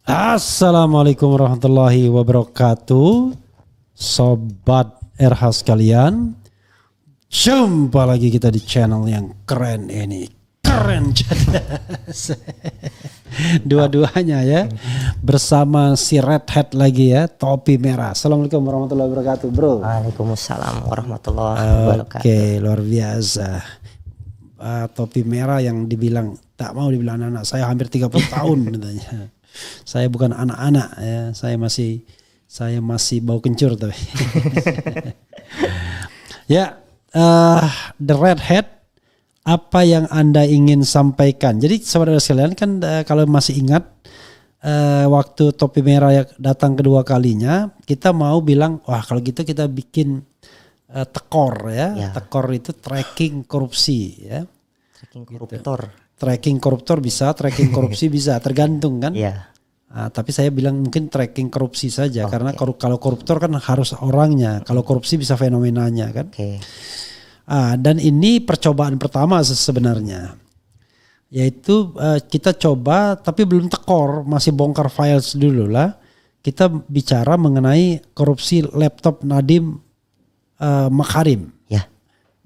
Assalamualaikum warahmatullahi wabarakatuh. Sobat RH sekalian, jumpa lagi kita di channel yang keren ini. Keren jelas. Dua-duanya ya. Bersama si Red Hat lagi ya, topi merah. Assalamualaikum warahmatullahi wabarakatuh, bro. Waalaikumsalam warahmatullahi wabarakatuh. Oke, luar biasa. Topi merah yang dibilang tak mau dibilang anak saya hampir 30 tahun katanya. Saya bukan anak-anak ya, saya masih bau kencur tapi. Ya, The Red Hat, apa yang Anda ingin sampaikan? Jadi saudara sekalian kan kalau masih ingat waktu topi merah datang kedua kalinya, kita mau bilang wah kalau gitu kita bikin tekor ya. Tekor itu tracking korupsi ya. Tracking koruptor. Gitu. Tracking koruptor bisa, tracking korupsi bisa, tergantung kan. Iya. Tapi saya bilang mungkin tracking korupsi saja karena kalau koruptor kan harus orangnya, kalau korupsi bisa fenomenanya kan. Dan ini percobaan pertama sebenarnya, yaitu kita coba tapi belum tekor, masih bongkar files dulu lah. Kita bicara mengenai korupsi laptop Nadiem Makarim. Ya.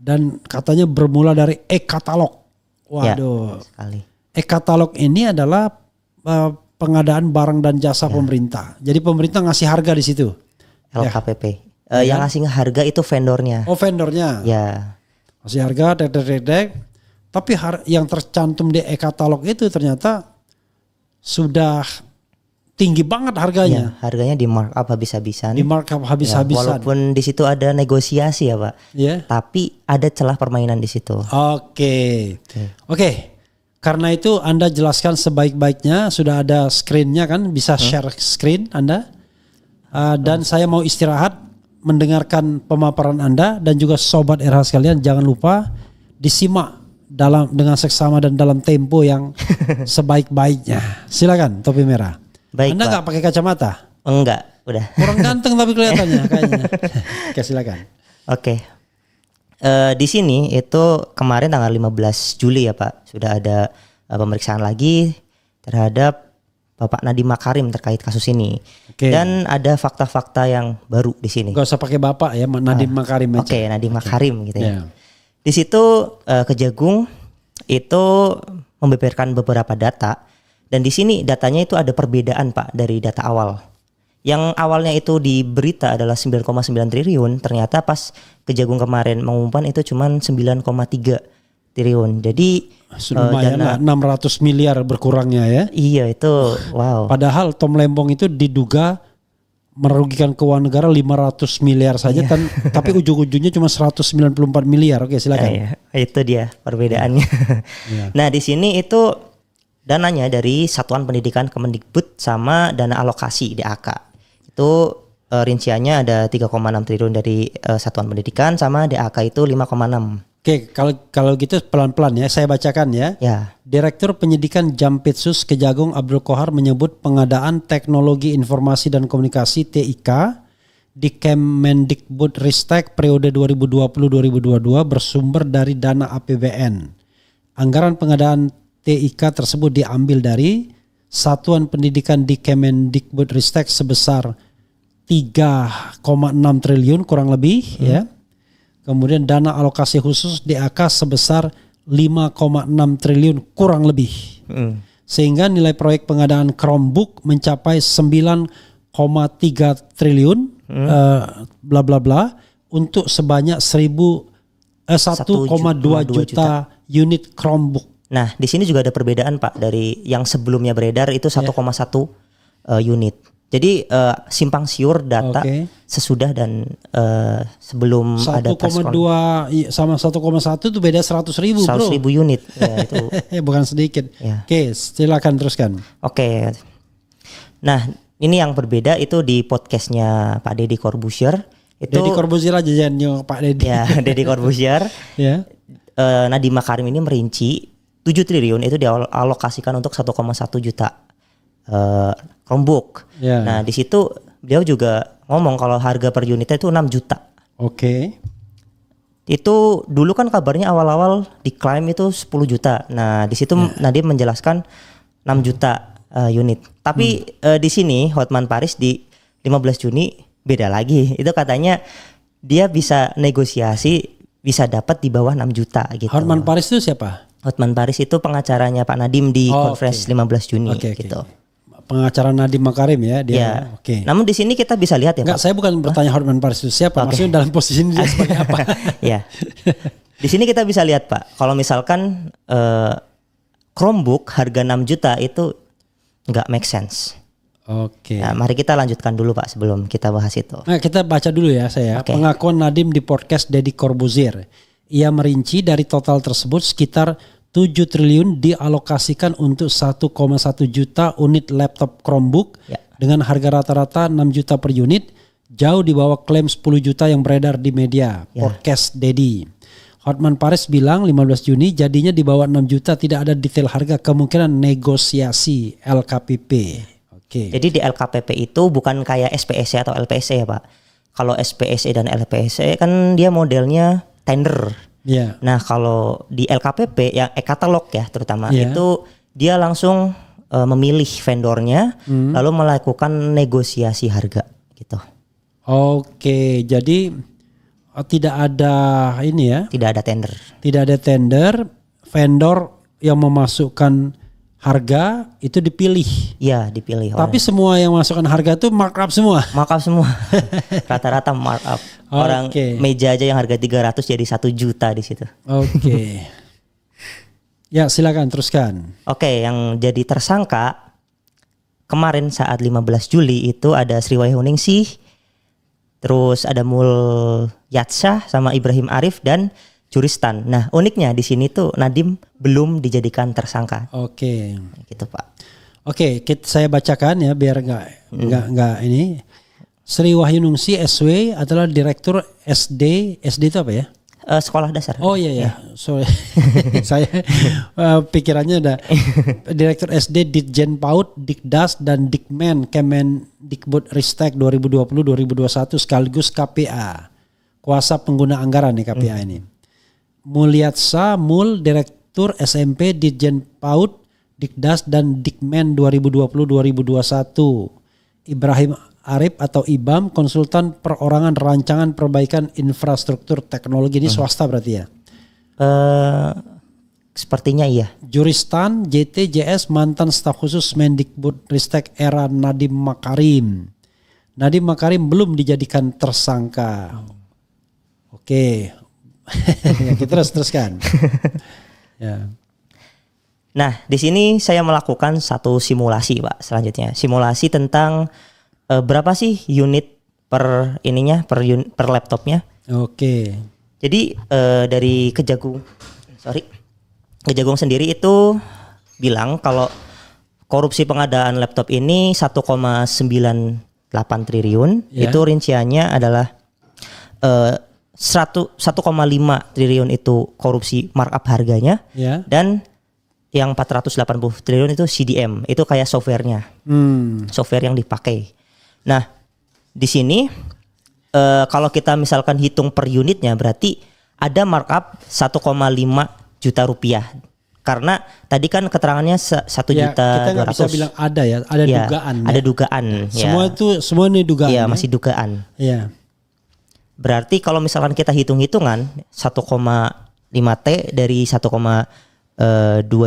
Dan katanya bermula dari e-katalog. Waduh. Sekali. E-katalog ini adalah pengadaan barang dan jasa pemerintah. Jadi pemerintah ngasih harga di situ. LKPP. Yang ngasih harga itu vendornya. Oh, vendornya. Ya. Ngasih harga, tapi yang tercantum di e-katalog itu ternyata sudah tinggi banget harganya. Ya, harganya di markup habis-habisan. Di markup habis-habisan. Walaupun di situ ada negosiasi ya, Pak. Ya. Tapi ada celah permainan di situ. Oke. Karena itu Anda jelaskan sebaik-baiknya. Sudah ada screen-nya kan, bisa share screen Anda. Dan saya mau istirahat mendengarkan pemaparan Anda dan juga sobat RH sekalian, jangan lupa disimak dengan seksama dan dalam tempo yang sebaik-baiknya. Silakan topi merah. Baik, Anda nggak pakai kacamata? Enggak, udah. Kurang ganteng tapi kelihatannya kayaknya. Oke, silakan. Oke. Di sini itu kemarin tanggal 15 Juli ya Pak, sudah ada pemeriksaan lagi terhadap Bapak Nadiem Makarim terkait kasus ini. Dan ada fakta-fakta yang baru di sini. Gak usah pakai Bapak ya, Nadiem Makarim aja. Oke, Nadiem Makarim gitu ya. Di situ Kejagung itu membeberkan beberapa data. Dan di sini datanya itu ada perbedaan Pak dari data awal. Yang awalnya itu di berita adalah 9,9 triliun, ternyata pas Kejagung kemarin mengumumkan itu cuma 9,3 triliun. Jadi lumayan lah, 600 miliar berkurangnya ya. Iya itu wow. Padahal Tom Lembong itu diduga merugikan keuangan negara 500 miliar saja tapi ujung-ujungnya cuma 194 miliar. Oke, silakan. Itu dia perbedaannya. Nah, di sini itu dananya dari Satuan Pendidikan Kemendikbud sama dana alokasi DAK. Itu rinciannya ada 3,6 triliun dari Satuan Pendidikan sama DAK itu 5,6. Oke, kalau gitu pelan-pelan ya, saya bacakan ya. Direktur Penyidikan Jampitsus Kejagung Abdul Qohar menyebut pengadaan teknologi informasi dan komunikasi TIK di Kemendikbudristek periode 2020-2022 bersumber dari dana APBN. Anggaran pengadaan TIK tersebut diambil dari Satuan Pendidikan di Kemendikbudristek sebesar 3,6 triliun kurang lebih ya. Kemudian dana alokasi khusus DAK sebesar 5,6 triliun kurang lebih. Sehingga nilai proyek pengadaan Chromebook mencapai 9,3 triliun bla bla bla untuk sebanyak 1,2 juta unit Chromebook. Nah, di sini juga ada perbedaan Pak dari yang sebelumnya beredar itu 1,1 unit. Jadi simpang siur data sesudah dan sebelum ada press 1,2 sama 1,1 itu beda 100 ribu 100 ribu unit ya, itu bukan sedikit. Oke, silakan teruskan. Oke. Nah, ini yang berbeda itu di podcastnya Pak Deddy Corbuzier. Deddy Corbuzier aja jangan Pak Deddy. Ya, Deddy Corbuzier. Nadiem Makarim ini merinci 7 triliun itu dialokasikan untuk 1,1 juta Chromebook. Nah, di situ beliau juga ngomong kalau harga per unitnya itu 6 juta. Itu dulu kan kabarnya awal-awal diklaim itu 10 juta. Nah, di situ Nadiem menjelaskan 6 juta. unit. Tapi di sini Hotman Paris di 15 Juni beda lagi. Itu katanya dia bisa negosiasi bisa dapat di bawah 6 juta gitu. Hotman Paris itu siapa? Hotman Paris itu pengacaranya Pak Nadiem di Konferensi 15 Juni gitu. Pengacara Nadiem Makarim ya dia. Ya. Namun di sini kita bisa lihat ya Pak. Saya bukan bertanya Hotman Paris itu siapa, maksudnya dalam posisi ini dia sebagai apa? Ya. Di sini kita bisa lihat Pak, kalau misalkan Chromebook harga 6 juta itu nggak make sense. Nah, mari kita lanjutkan dulu Pak sebelum kita bahas itu. Nah, kita baca dulu ya saya. Pengakuan Nadiem di podcast Deddy Corbuzier. Ia merinci dari total tersebut sekitar 7 triliun dialokasikan untuk 1,1 juta unit laptop Chromebook dengan harga rata-rata 6 juta per unit, jauh di bawah klaim 10 juta yang beredar di media. Podcast Deddy. Hotman Paris bilang 15 Juni jadinya di bawah 6 juta, tidak ada detail harga, kemungkinan negosiasi LKPP. Jadi di LKPP itu bukan kayak SPSE atau LPSE ya Pak. Kalau SPSE dan LPSE kan dia modelnya tender. Nah kalau di LKPP yang e-katalog ya terutama itu dia langsung memilih vendornya lalu melakukan negosiasi harga gitu. Jadi tidak ada ini ya? Tidak ada tender. Tidak ada tender, vendor yang memasukkan harga itu dipilih. Iya, dipilih. Tapi semua yang masukkan harga itu markup semua. Markup semua. Rata-rata markup. Orang meja aja yang harga 300 jadi 1 juta di situ. Ya, silakan teruskan. Yang jadi tersangka kemarin saat 15 Juli itu ada Sriwahyuningsih, terus ada Mulyatsah sama Ibrahim Arif dan Juristan. Nah, uniknya di sini tuh Nadiem belum dijadikan tersangka. Gitu Pak. Saya bacakan ya biar nggak ini. Sriwahyuningsih SW adalah direktur SD itu apa ya? Sekolah dasar. Sorry. Saya pikirannya ada direktur SD Ditjen PAUD, Dikdas dan Dikmen Kemendikbudristek 2020-2021 sekaligus KPA. Kuasa pengguna anggaran nih KPA ini. Mulyatsah Direktur SMP Ditjen PAUD, Dikdas dan Dikmen 2020-2021. Ibrahim Arif atau IBAM, konsultan perorangan rancangan perbaikan infrastruktur teknologi, ini swasta berarti ya? Sepertinya iya. Juristan JTJS mantan staf khusus Mendikbudristek era Nadiem Makarim. Nadiem Makarim belum dijadikan tersangka. Kita teruskan. Nah, di sini saya melakukan satu simulasi Pak. Selanjutnya simulasi tentang berapa sih unit per laptopnya. Jadi dari Kejagung sendiri itu bilang kalau korupsi pengadaan laptop ini 1,98 triliun. Itu rinciannya adalah 1,5 triliun itu korupsi markup harganya, dan yang 480 triliun itu CDM, itu kayak softwarenya, software yang dipakai. Nah, di sini kalau kita misalkan hitung per unitnya berarti ada markup 1,5 juta rupiah. Karena tadi kan keterangannya 1 juta 200. Kita nggak bisa bilang ada ya, ada dugaan. Ada dugaan. Semua ini dugaan. Iya, masih dugaan. Berarti kalau misalkan kita hitung-hitungan 1,5 T dari 1,2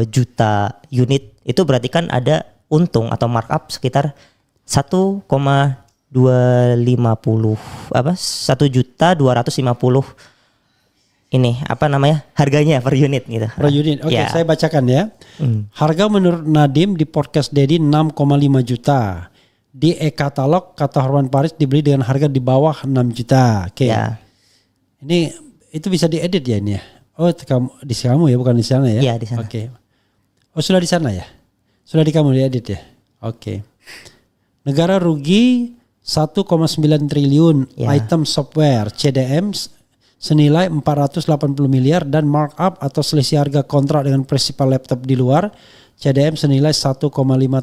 juta unit itu berarti kan ada untung atau markup sekitar 1,250 ini harganya per unit gitu. Per unit. Saya bacakan ya. Harga menurut Nadiem di podcast Deddy 6,5 juta. Di e-katalog kata Hotman Paris dibeli dengan harga di bawah 6 juta. Ini itu bisa diedit ya ini ya. Di kamu ya, bukan di sana ya? Iya, di sana. Sudah di sana ya? Sudah di kamu diedit ya? Negara rugi 1,9 triliun item software CDM senilai 480 miliar dan markup atau selisih harga kontrak dengan prinsipal laptop di luar CDM senilai 1,5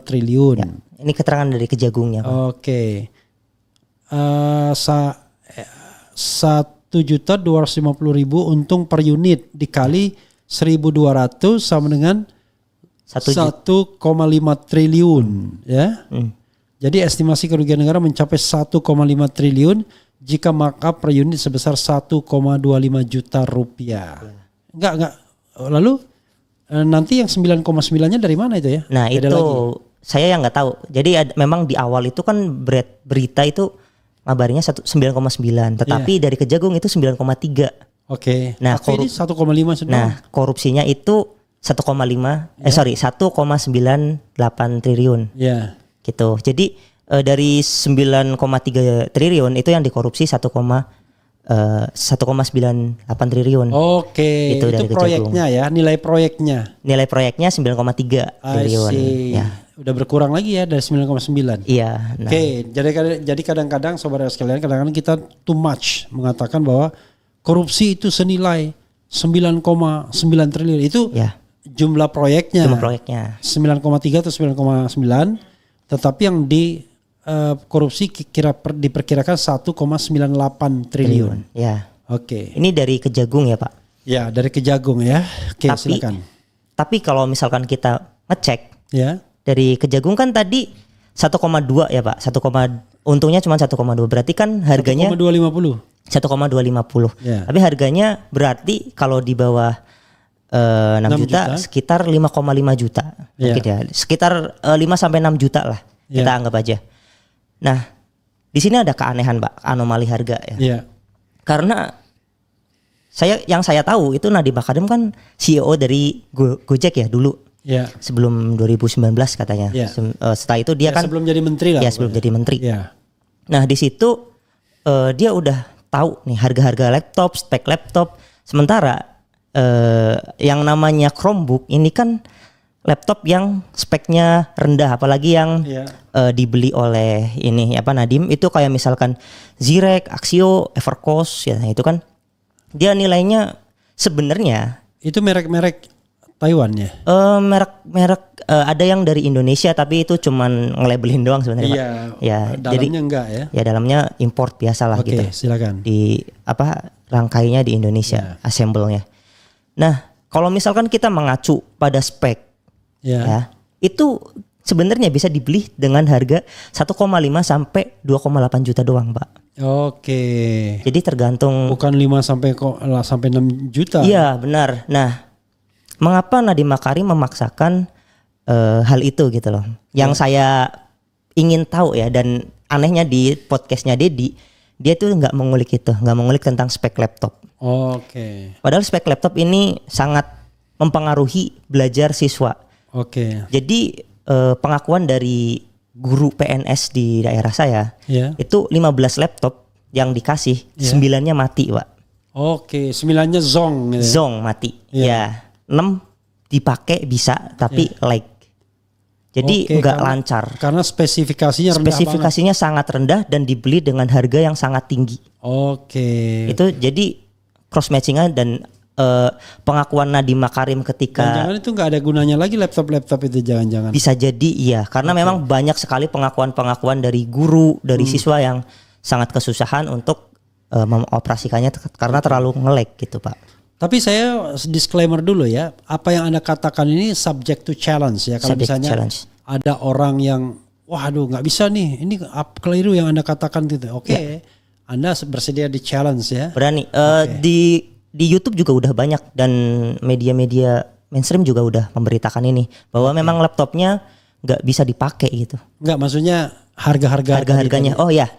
triliun. Ini keterangan dari Kejagungnya. 1.250.000 untung per unit dikali 1.200 sama dengan 1,5 triliun ya. Jadi estimasi kerugian negara mencapai 1,5 triliun jika markup per unit sebesar 1,25 juta rupiah. Enggak. Lalu nanti yang 9,9-nya dari mana itu ya? Nah, itu saya yang nggak tahu. Jadi memang di awal itu kan berita itu ngabarnya 9,9, tetapi dari Kejagung itu 9,3. Oke. Nah, tapi ini 1,5 sudah. Nah, korupsinya itu 1,98 triliun. Ya. Gitu. Jadi dari 9,3 triliun itu yang dikorupsi 1,98 triliun. Oke. Itu proyeknya ya, nilai proyeknya. Nilai proyeknya 9,3 triliun. Ya. Udah berkurang lagi ya dari 9,9. Iya. Nah. Oke, jadi kadang-kadang saudara sekalian, kadang-kadang kita too much mengatakan bahwa korupsi itu senilai 9,9 triliun. Itu jumlah proyeknya. Jumlah proyeknya. 9,3 atau 9,9. Tetapi yang di korupsi diperkirakan 1,98 triliun. Ya. Oke. Ini dari Kejagung ya, Pak? Ya, dari Kejagung ya. Oke, silakan. Tapi kalau misalkan kita ngecek, ya. Dari Kejagung kan tadi 1,2 ya, Pak. Untungnya cuma 1,2. Berarti kan harganya 1,250. 1,250. Ya. Tapi harganya berarti kalau di bawah 6 juta sekitar 5,5 juta. Ya. Mungkin ya. Sekitar 5 sampai 6 juta lah. Ya. Kita anggap aja. Nah, di sini ada keanehan, Pak, anomali harga ya. Ya. Karena yang saya tahu itu Nadiem Makarim kan CEO dari Gojek ya dulu. Ya. Sebelum 2019 katanya. Ya. Setelah itu dia kan sebelum jadi menteri lah. Ya, sebelum jadi menteri. Ya. Nah, di situ dia udah tahu nih harga-harga laptop, spek laptop. Sementara yang namanya Chromebook ini kan laptop yang speknya rendah, apalagi yang dibeli oleh Nadiem itu kayak misalkan Zirek, Axio, Evercost ya, itu kan dia nilainya sebenarnya itu merek-merek Taiwan ya. Merek ada yang dari Indonesia tapi itu cuman nge-labelin doang sebenarnya. Iya. Pak. Ya, dalamnya jadi enggak ya. Ya dalamnya import biasa lah gitu. Oke, silakan. Di rangkainya di Indonesia, assemble-nya. Nah, kalau misalkan kita mengacu pada spek ya, itu sebenarnya bisa dibeli dengan harga 1,5 sampai 2,8 juta doang, Pak. Oke. Jadi tergantung, bukan 5 sampai 6 juta. Iya, benar. Nah, mengapa Nadiem Makarim memaksakan hal itu gitu loh. Yang saya ingin tahu ya, dan anehnya di podcastnya Dedi, dia tuh nggak mengulik tentang spek laptop. Oke. Padahal spek laptop ini sangat mempengaruhi belajar siswa. Oke. Jadi pengakuan dari guru PNS di daerah saya, itu 15 laptop yang dikasih, 9-nya mati, Pak. Oke, 9-nya zong. Gitu. Zong mati. Ya, 6 dipakai bisa tapi lag. Jadi nggak lancar. Karena spesifikasinya rendah. Spesifikasinya sangat rendah dan dibeli dengan harga yang sangat tinggi. Oke. Itu jadi cross matchingnya dan pengakuan Nadiem Makarim ketika. Jangan-jangan itu nggak ada gunanya lagi laptop itu, jangan-jangan. Bisa jadi iya, karena memang banyak sekali pengakuan-pengakuan dari guru, dari siswa yang sangat kesusahan untuk mengoperasikannya karena terlalu nge-lag gitu, Pak. Tapi saya disclaimer dulu ya, apa yang Anda katakan ini subject to challenge ya. Kalau misalnya ada orang yang, waduh nggak bisa nih, ini keliru yang Anda katakan gitu. Oke. Anda bersedia di challenge ya. Berani. Di YouTube juga udah banyak dan media-media mainstream juga udah memberitakan ini bahwa memang laptopnya nggak bisa dipakai gitu. Nggak, maksudnya harganya. Oh ya.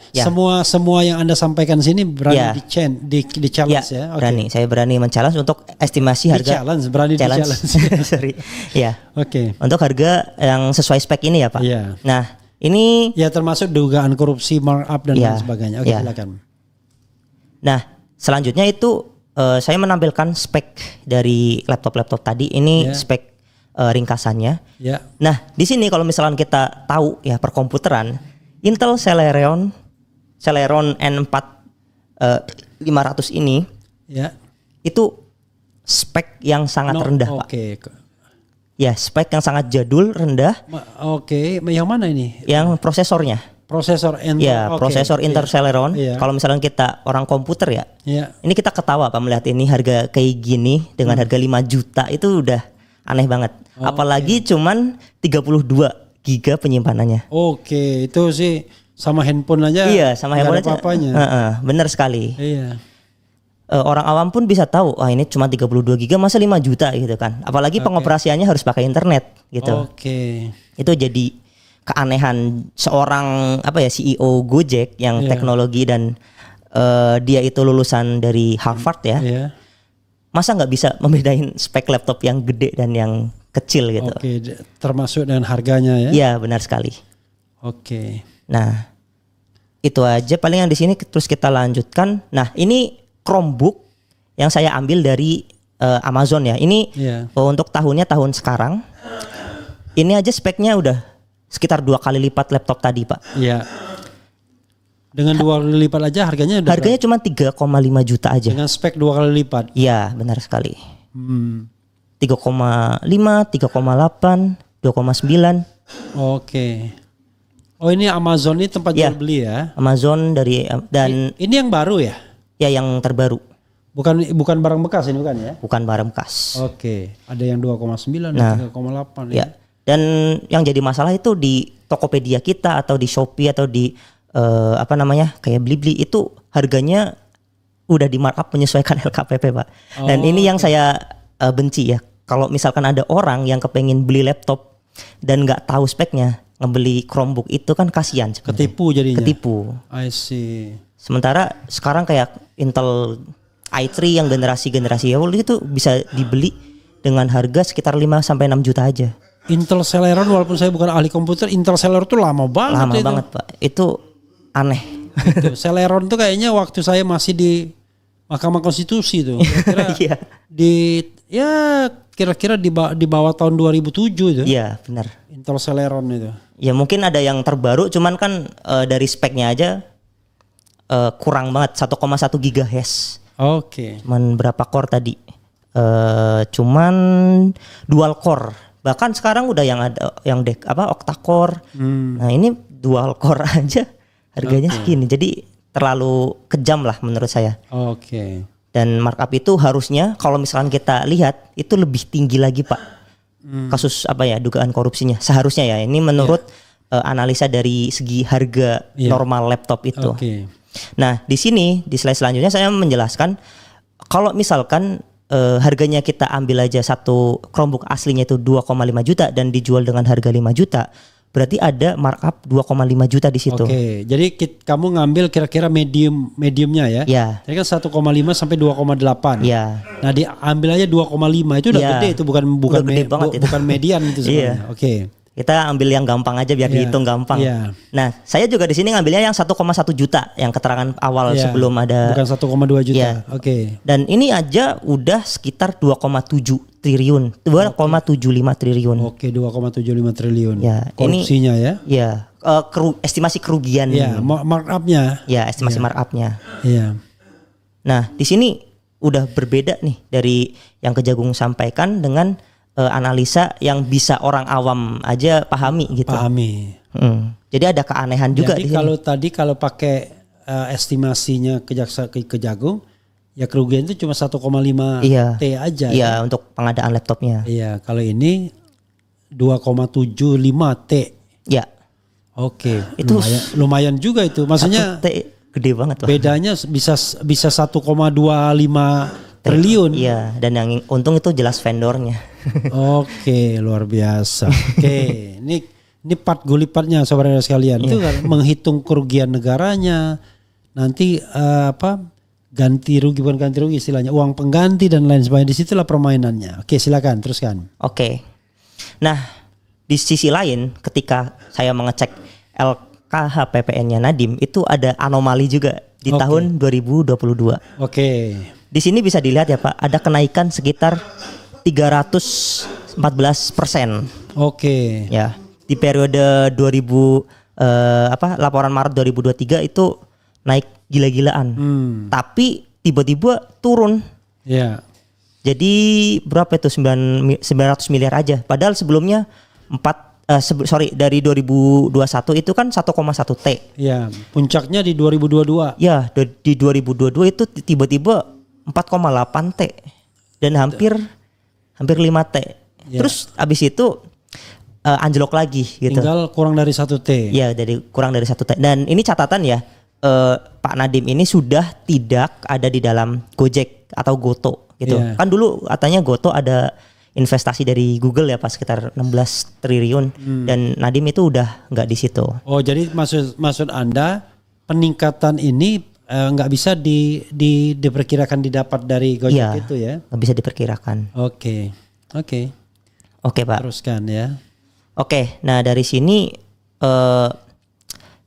Semua yang Anda sampaikan sini berani di challenge ya. Berani. Saya berani men-challenge untuk estimasi harga. Berani di challenge. Sorry. Ya. Oke. Untuk harga yang sesuai spek ini ya, Pak. Iya. Nah, ini ya termasuk dugaan korupsi, markup dan lain sebagainya. Oke, silakan. Nah, selanjutnya itu saya menampilkan spek dari laptop-laptop tadi. Ini spek ringkasannya. Nah, di sini kalau misalkan kita tahu ya perkomputeran, Intel Celeron N4 500 ini itu spek yang sangat rendah, Pak. Ya, spek yang sangat jadul, rendah. Yang mana ini? Yang prosesornya. Prosesor Intel. Prosesor Intel Celeron. Kalau misalnya kita orang komputer ya. Ini kita ketawa Pak melihat ini harga kayak gini dengan harga 5 juta itu udah aneh banget. Apalagi cuman 32 giga penyimpanannya. Oke, itu sih sama handphone aja. Iya, sama handphone aja. Apa-apanya. Benar sekali. Iya. Orang awam pun bisa tahu, wah ini cuma 32 giga masa 5 juta gitu kan. Apalagi pengoperasiannya harus pakai internet gitu. Itu jadi keanehan seorang CEO Gojek yang teknologi dan dia itu lulusan dari Harvard ya. Masa nggak bisa membedain spek laptop yang gede dan yang kecil gitu. Termasuk dengan harganya ya. Iya, benar sekali. Nah, itu aja paling yang di sini, terus kita lanjutkan. Nah, ini Chromebook yang saya ambil dari Amazon ya. Ini untuk tahun sekarang. Ini aja speknya udah sekitar 2 kali lipat laptop tadi, Pak. Iya. Dengan 2 kali lipat aja harganya udah harganya cuma 3,5 juta aja. Dengan spek 2 kali lipat. Iya, benar sekali. 3,5, 3,8, 2,9. Oh, ini Amazon ini tempat jual beli ya? Amazon dari dan ini yang baru ya? Ya, yang terbaru. Bukan barang bekas ini, bukan ya? Bukan barang bekas. Ada yang 2,9, 3,8 ya. Dan yang jadi masalah itu di Tokopedia kita atau di Shopee atau di kayak Blibli itu harganya udah di markup menyesuaikan LKPP, Pak. Dan ini yang saya benci ya. Kalau misalkan ada orang yang kepengen beli laptop dan nggak tahu speknya, ngebeli Chromebook itu kan kasihan sebenarnya. Ketipu jadinya. Ketipu. I see. Sementara sekarang kayak Intel i3 yang generasi awal itu bisa dibeli dengan harga sekitar 5 sampai 6 juta aja. Intel Celeron, walaupun saya bukan ahli komputer, Intel Celeron itu lama banget. Lama banget, Pak. Itu aneh. Celeron tuh kayaknya waktu saya masih di Mahkamah Konstitusi tuh. Kira-kira di bawah tahun 2007 itu. Iya, benar. Intel Celeron itu. Ya mungkin ada yang terbaru, cuman kan dari speknya aja kurang banget, 1,1 GHz. Cuman berapa core tadi? Cuman dual core. Bahkan sekarang udah yang ada yang octa core. Nah, ini dual core aja harganya segini. Jadi terlalu kejam lah menurut saya. Dan markup itu harusnya kalau misalkan kita lihat itu lebih tinggi lagi, Pak. Kasus dugaan korupsinya. Seharusnya ya. Ini menurut analisa dari segi harga normal laptop itu. Nah, di sini di slide selanjutnya saya menjelaskan kalau misalkan harganya kita ambil aja satu Chromebook aslinya itu 2,5 juta dan dijual dengan harga 5 juta, berarti ada markup 2,5 juta di situ. Jadi kamu ngambil kira-kira mediumnya ya? Iya. Jadi kan 1,5 sampai 2,8. Iya. Nah, diambil aja 2,5 itu udah gede, itu bukan bukan median itu sebenarnya. Kita ambil yang gampang aja biar dihitung gampang. Nah, saya juga di sini ngambilnya yang 1,1 juta yang keterangan awal sebelum ada. Bukan 1,2 juta. Dan ini aja udah sekitar 2,7 triliun, 2,75 triliun. 2,75 triliun. Ya, korupsinya ini, ya. Estimasi kerugian. Markupnya. Ya, estimasi markupnya. Iya. Nah, di sini udah berbeda nih dari yang Kejagung sampaikan dengan analisa yang bisa orang awam aja pahami gitu. Jadi ada keanehan juga di sini. Kalau pakai estimasinya Kejagung, ya kerugian itu cuma 1,5 T aja. Iya, untuk pengadaan laptopnya. Iya, kalau ini 2,75 T. Ya. Itu lumayan juga itu. Maksudnya T gede banget, Pak. Bedanya bisa 1,25 triliun. Iya, dan yang untung itu jelas vendornya. Luar biasa. Ini part gulipatnya saudara sekalian. Itu kan menghitung kerugian negaranya. Nanti ganti rugi, bukan ganti rugi istilahnya, uang pengganti dan lain sebagainya. Disitulah permainannya. Silakan teruskan. Nah, di sisi lain ketika saya mengecek LKHPPN-nya Nadiem itu ada anomali juga di tahun 2022. Di sini bisa dilihat ya, Pak, ada kenaikan sekitar 314%. Ya, di periode laporan Maret 2023 itu naik gila-gilaan. Tapi tiba-tiba turun. Jadi berapa itu 900 miliar aja. Padahal sebelumnya dari 2021 itu kan 1,1 T. Ya, puncaknya di 2022. Ya, di 2022 itu tiba-tiba 4,8 T dan hampir 5 T. Terus abis itu anjlok lagi gitu. Tinggal kurang dari 1T. Iya, kurang dari 1T. Dan ini catatan ya, Pak Nadiem ini sudah tidak ada di dalam Gojek atau Goto gitu. Kan dulu katanya Goto ada investasi dari Google ya, pas sekitar 16 triliun dan Nadiem itu udah nggak di situ. Oh, jadi maksud Anda peningkatan ini nggak bisa diperkirakan didapat dari Gojek itu ya? Nggak bisa diperkirakan. Oke Pak. Teruskan ya. Oke, nah dari sini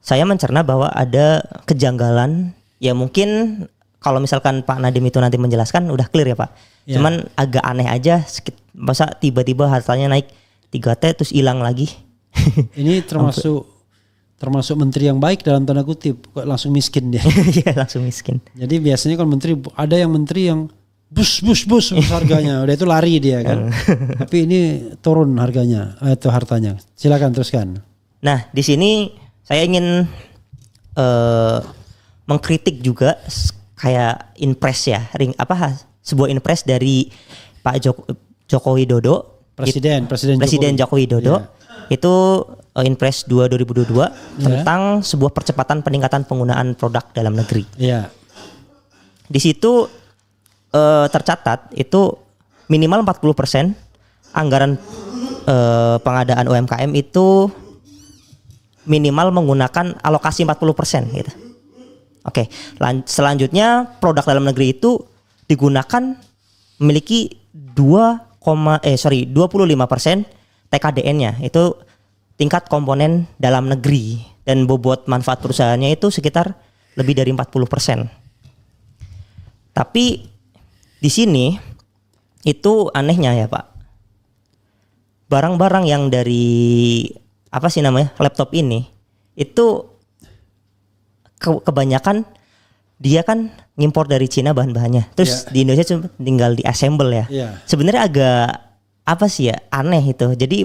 saya mencerna bahwa ada kejanggalan. Ya mungkin kalau misalkan Pak Nadiem itu nanti menjelaskan udah clear ya Pak. Cuman agak aneh aja, masa tiba-tiba hartanya naik 3T terus hilang lagi. Ini termasuk menteri yang baik dalam tanda kutip, kok langsung miskin dia. Iya, langsung miskin. Jadi biasanya kalau menteri, ada yang menteri yang bus harganya, udah itu lari dia kan. Tapi ini turun harganya, itu hartanya. Silakan teruskan. Nah, di sini saya ingin mengkritik juga kayak impres ya, sebuah impres dari Pak Joko Widodo, Presiden Joko Widodo. Itu Inpres 2 2022 tentang sebuah percepatan peningkatan penggunaan produk dalam negeri. Di situ tercatat itu minimal 40% anggaran pengadaan UMKM itu minimal menggunakan alokasi 40% gitu. Oke, selanjutnya produk dalam negeri itu digunakan memiliki 25% TKDN-nya, itu tingkat komponen dalam negeri, dan bobot manfaat perusahaannya itu sekitar lebih dari 40%. Tapi di sini itu anehnya ya Pak, barang-barang yang dari laptop ini itu kebanyakan dia kan ngimpor dari Cina bahan-bahannya, terus di Indonesia cuma tinggal di assemble ya. Sebenarnya agak aneh itu. Jadi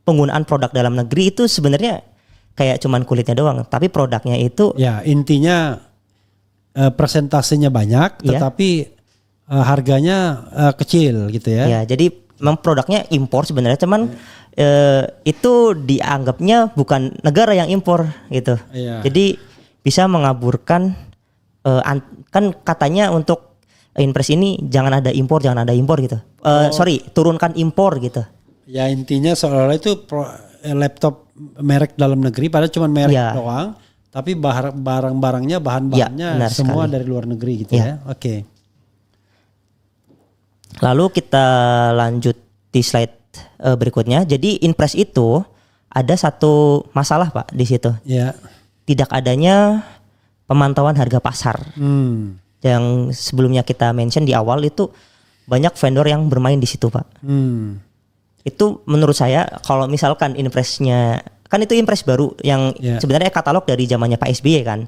penggunaan produk dalam negeri itu sebenarnya kayak cuman kulitnya doang, tapi produknya itu intinya persentasenya banyak, tetapi harganya kecil gitu ya. Jadi memang produknya impor sebenarnya, cuman itu dianggapnya bukan negara yang impor gitu. Jadi bisa mengaburkan, kan katanya untuk Inpres ini jangan ada impor gitu. Turunkan impor gitu. Ya intinya seolah-olah itu laptop merek dalam negeri, padahal cuma merek doang, tapi barang-barangnya, bahan-bahannya semua sekali dari luar negeri gitu ya. Oke. Lalu kita lanjut di slide berikutnya. Jadi Inpres itu ada satu masalah Pak di situ. Tidak adanya pemantauan harga pasar. Yang sebelumnya kita mention di awal itu banyak vendor yang bermain di situ Pak. Itu menurut saya kalau misalkan Inpresnya, kan itu Inpres baru yang sebenarnya katalog dari zamannya Pak SBY kan.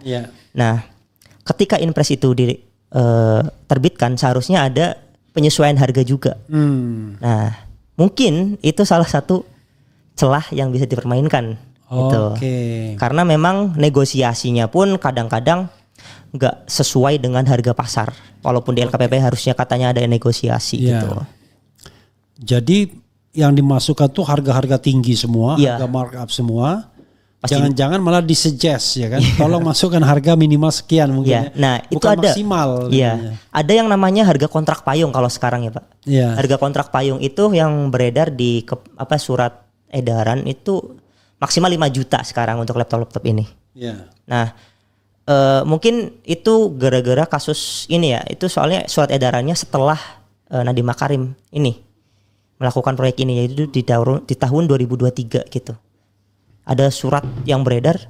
Nah, ketika Inpres itu diterbitkan seharusnya ada penyesuaian harga juga. Nah, mungkin itu salah satu celah yang bisa dipermainkan. Gitu. Karena memang negosiasinya pun kadang-kadang nggak sesuai dengan harga pasar. Walaupun di LKPP harusnya katanya ada negosiasi gitu. Jadi yang dimasukkan tuh harga-harga tinggi semua, harga markup semua. Jangan-jangan malah disuggest ya kan. Tolong masukkan harga minimal sekian mungkin. Nah, itu bukan ada maksimal. Ada yang namanya harga kontrak payung kalau sekarang ya Pak. Harga kontrak payung itu yang beredar di surat edaran itu maksimal 5 juta sekarang untuk laptop-laptop ini. Nah, mungkin itu gara-gara kasus ini ya. Itu soalnya surat edarannya setelah Nadiem Makarim ini melakukan proyek ini, yaitu di tahun 2023 gitu. Ada surat yang beredar.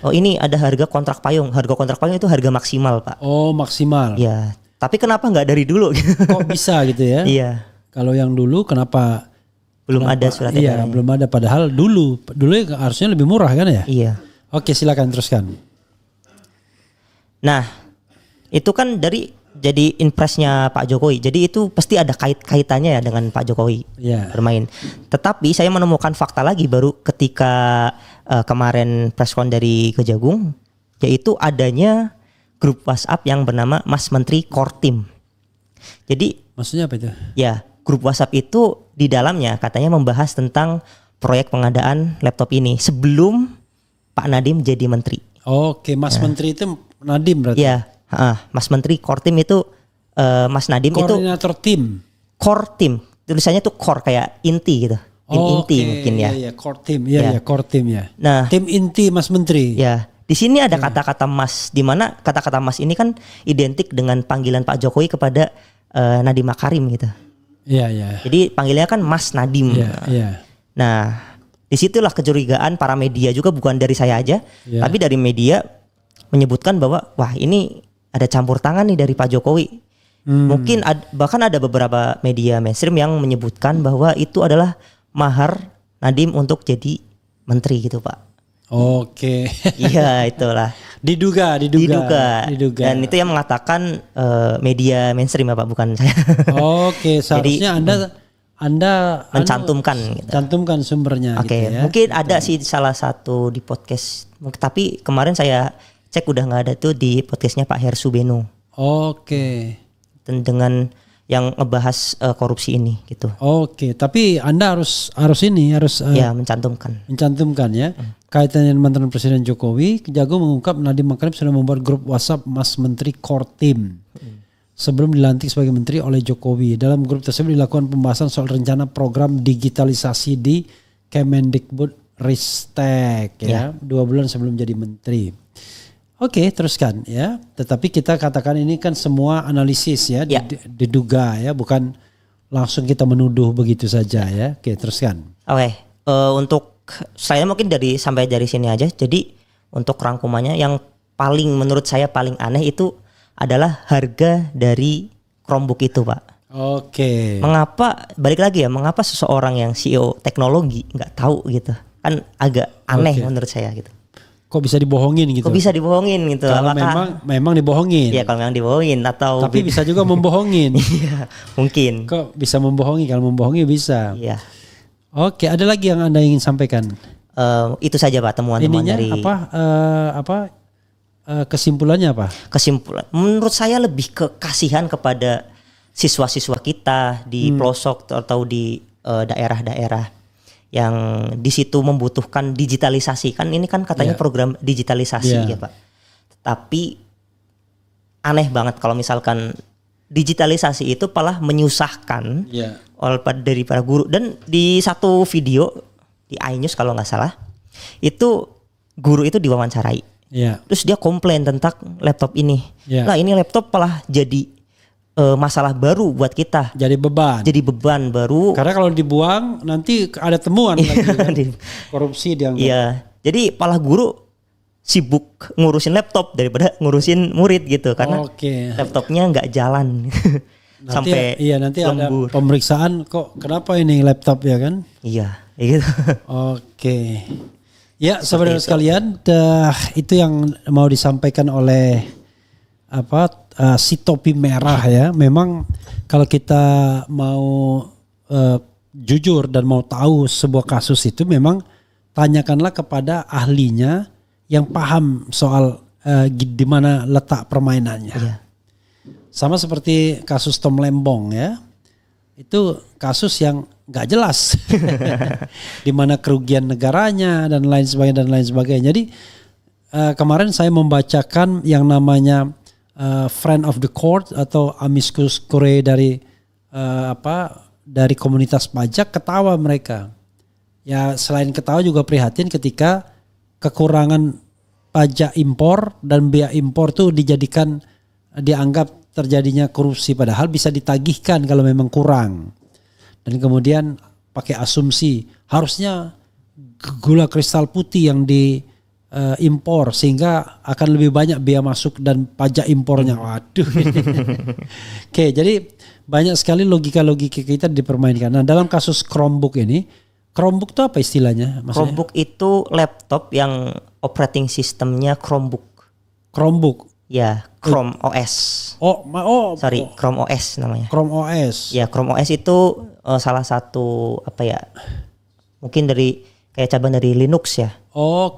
Ini ada harga kontrak payung. Harga kontrak payung itu harga maksimal Pak. Oh maksimal. Tapi kenapa nggak dari dulu? Kok bisa gitu ya? Kalau yang dulu kenapa? Belum ada surat edaran. Belum ada, padahal dulu harusnya lebih murah kan ya? Oke, silakan teruskan. Nah, itu kan jadi Inpresnya Pak Jokowi. Jadi itu pasti ada kaitannya ya dengan Pak Jokowi bermain. Tetapi saya menemukan fakta lagi baru ketika kemarin preskon dari Kejagung, yaitu adanya grup WhatsApp yang bernama Mas Menteri Core Team. Jadi maksudnya apa itu? grup WhatsApp itu di dalamnya katanya membahas tentang proyek pengadaan laptop ini sebelum Pak Nadiem jadi menteri. Oke, Mas Menteri itu Nadiem berarti? Iya, Mas Menteri Core Team itu Mas Nadiem itu koordinator tim. Core Team, tulisannya tuh core kayak inti gitu. Inti mungkin ya. Iya, core team. Iya, core team ya. Nah, tim inti Mas Menteri. Ya, di sini ada kata-kata Mas, di mana kata-kata Mas ini kan identik dengan panggilan Pak Jokowi kepada Nadiem Makarim gitu. Iya, iya. Jadi panggilnya kan Mas Nadiem. Iya. Nah, disitulah kecurigaan para media juga, bukan dari saya aja, tapi dari media menyebutkan bahwa wah ini ada campur tangan nih dari Pak Jokowi. Mungkin bahkan ada beberapa media mainstream yang menyebutkan bahwa itu adalah mahar Nadiem untuk jadi menteri gitu Pak. Oke. Iya itulah. Diduga. Dan itu yang mengatakan media mainstream ya Pak, bukan saya. Oke, seharusnya Anda mencantumkan. Gitu. Cantumkan sumbernya. Oke, gitu ya. Mungkin ada sih salah satu di podcast. Tapi kemarin saya cek udah nggak ada tuh di podcastnya Pak Hersu Beno. Oke. Dengan yang ngebahas korupsi ini gitu. Oke, tapi Anda harus mencantumkan ya. Kaitannya dengan mantan Presiden Jokowi, Kejagung mengungkap Nadiem Makarim sudah membuat grup WhatsApp Mas Menteri Core Team sebelum dilantik sebagai menteri oleh Jokowi. Dalam grup tersebut dilakukan pembahasan soal rencana program digitalisasi di Kemendikbud Ristek ya, 2 bulan sebelum jadi menteri. Oke, teruskan ya. Tetapi kita katakan ini kan semua analisis ya, diduga ya, bukan langsung kita menuduh begitu saja ya. Oke, teruskan. Oke, untuk saya mungkin sampai dari sini aja. Jadi untuk rangkumannya yang menurut saya paling aneh itu adalah harga dari Chromebook itu, Pak. Oke. Mengapa seseorang yang CEO teknologi nggak tahu gitu? Kan agak aneh menurut saya gitu. Kok bisa dibohongin gitu? Kalau memang dibohongin. Iya, kalau memang dibohongin atau tapi bisa juga membohongin. Iya, mungkin. Kok bisa membohongi? Kalau membohongi bisa. Iya. Oke, ada lagi yang Anda ingin sampaikan? Itu saja Pak, temuan-temuan dari kesimpulannya apa? Kesimpulan menurut saya lebih ke kasihan kepada siswa-siswa kita di pelosok atau di daerah-daerah yang di situ membutuhkan digitalisasi. Kan ini kan katanya program digitalisasi ya Pak. Tapi aneh banget kalau misalkan digitalisasi itu malah menyusahkan dari para guru. Dan di satu video di iNews kalau nggak salah, itu guru itu diwawancarai. Terus dia komplain tentang laptop ini. Nah ini laptop malah jadi masalah baru buat kita. Jadi beban baru. Karena kalau dibuang nanti ada temuan lagi kan? Korupsi dianggap. Iya. Jadi malah guru sibuk ngurusin laptop daripada ngurusin murid gitu, karena laptopnya nggak jalan. Sampai nanti lembur. Ada pemeriksaan kok kenapa ini laptop ya kan? Iya, gitu. Oke. Ya, saudara sekalian, itu yang mau disampaikan oleh si topi merah ya. Memang kalau kita mau jujur dan mau tahu sebuah kasus itu, memang tanyakanlah kepada ahlinya yang paham soal di mana letak permainannya. Sama seperti kasus Tom Lembong ya. Itu kasus yang nggak jelas di mana kerugian negaranya dan lain sebagainya. Jadi kemarin saya membacakan yang namanya Friend of the Court atau amicus curiae dari komunitas pajak, ketawa mereka. Ya selain ketawa juga prihatin ketika kekurangan pajak impor dan biaya impor tuh dianggap terjadinya korupsi, padahal bisa ditagihkan kalau memang kurang. Dan kemudian pakai asumsi harusnya gula kristal putih yang diimpor sehingga akan lebih banyak biaya masuk dan pajak impornya. Waduh. Oke, jadi banyak sekali logika-logika kita dipermainkan. Nah, dalam kasus Chromebook ini, Chromebook itu apa istilahnya? Maksudnya? Chromebook itu laptop yang operating sistemnya Chromebook. Ya, Chrome OS. Chrome OS namanya. Chrome OS. Ya, Chrome OS itu salah satu mungkin kayak cabang dari Linux ya.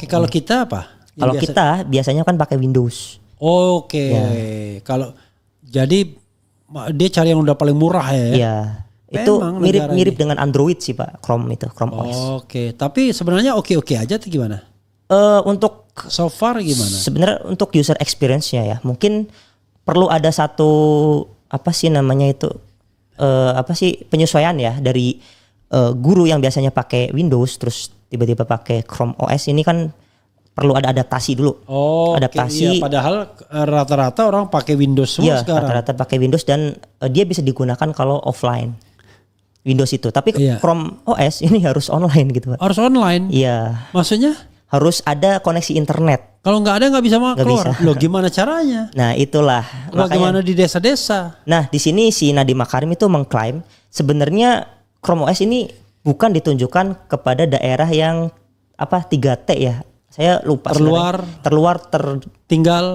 Kalau kita apa? Kalau kita biasanya kan pakai Windows. Ya. Kalau jadi dia cari yang udah paling murah ya. Iya. Itu mirip-mirip dengan Android sih Pak, Chrome OS. Oke, tapi sebenarnya oke-oke aja tuh gimana? Untuk so far gimana? Sebenarnya untuk user experience-nya ya, mungkin perlu ada satu penyesuaian ya dari guru yang biasanya pakai Windows terus tiba-tiba pakai Chrome OS ini kan perlu ada adaptasi dulu. Adaptasi. Iya, padahal rata-rata orang pakai Windows semua sekarang. Rata-rata pakai Windows dan dia bisa digunakan kalau offline Windows itu. Tapi Chrome OS ini harus online gitu Pak. Harus online? Iya. Maksudnya? Harus ada koneksi internet. Kalau nggak ada nggak bisa keluar. Loh gimana caranya? Nah itulah. Bagaimana di desa-desa? Nah di sini si Nadiem Makarim itu mengklaim sebenarnya Chrome OS ini bukan ditunjukkan kepada daerah yang 3T ya. Saya lupa. Tertinggal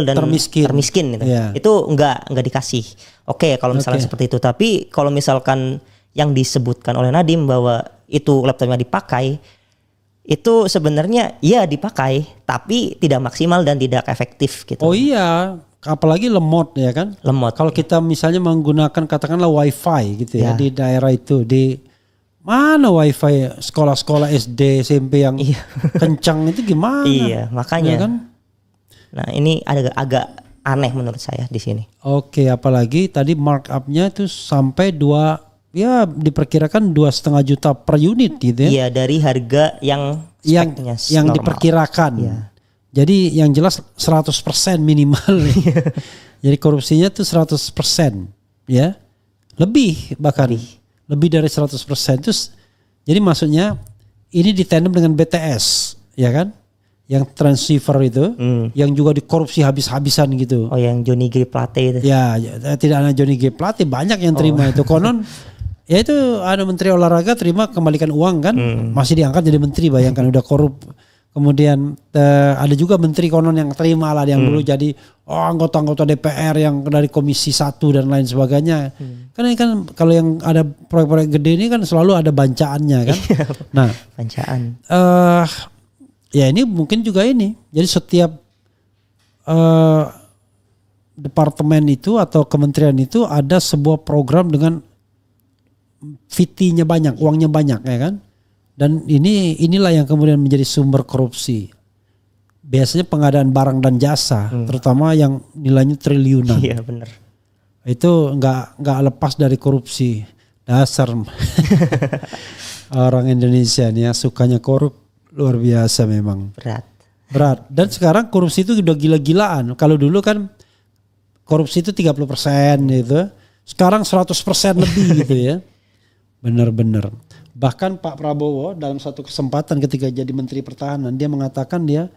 dan termiskin gitu. Yeah. Itu nggak dikasih. Oke, kalau misalnya seperti itu. Tapi kalau misalkan yang disebutkan oleh Nadiem bahwa itu laptopnya dipakai, itu sebenarnya ya dipakai, tapi tidak maksimal dan tidak efektif gitu. Oh iya, apalagi lemot ya kan? Lemot. Kalau kita misalnya menggunakan katakanlah WiFi gitu ya di daerah itu, di mana WiFi sekolah-sekolah SD SMP yang kencang itu gimana? Iya, makanya. Ya kan? Nah ini agak aneh menurut saya di sini. Oke, apalagi tadi markupnya itu sampai diperkirakan 2,5 juta per unit gitu ya? Iya, dari harga yang diperkirakan. Ya. Jadi yang jelas 100% minimal. Jadi korupsinya tuh 100% ya. Lebih bahkan. Lebih dari 100%. Terus jadi maksudnya ini ditandem dengan BTS ya kan? Yang transceiver itu yang juga dikorupsi habis-habisan gitu. Oh, yang Johnny G Plate itu. Ya, tidak hanya Johnny G Plate, banyak yang terima itu. Konon ya itu ada menteri olahraga terima kembalikan uang kan, masih diangkat jadi menteri, bayangkan udah korup. Kemudian ada juga menteri konon yang terima lah yang dulu jadi anggota-anggota DPR yang dari Komisi 1 dan lain sebagainya. Karena kan kalau yang ada proyek-proyek gede ini kan selalu ada bancaannya kan. Nah, bancaan. Ya ini mungkin juga ini. Jadi setiap departemen itu atau kementerian itu ada sebuah program dengan fee-nya banyak, uangnya banyak ya kan. Dan inilah yang kemudian menjadi sumber korupsi. Biasanya pengadaan barang dan jasa, terutama yang nilainya triliunan. Iya benar. Itu nggak lepas dari korupsi. Dasar orang Indonesia nih ya sukanya korup luar biasa memang. Berat. Dan sekarang korupsi itu udah gila-gilaan. Kalau dulu kan korupsi itu 30% gitu. Sekarang 100% lebih gitu ya. Benar-benar. Bahkan Pak Prabowo dalam satu kesempatan ketika jadi Menteri Pertahanan dia mengatakan dia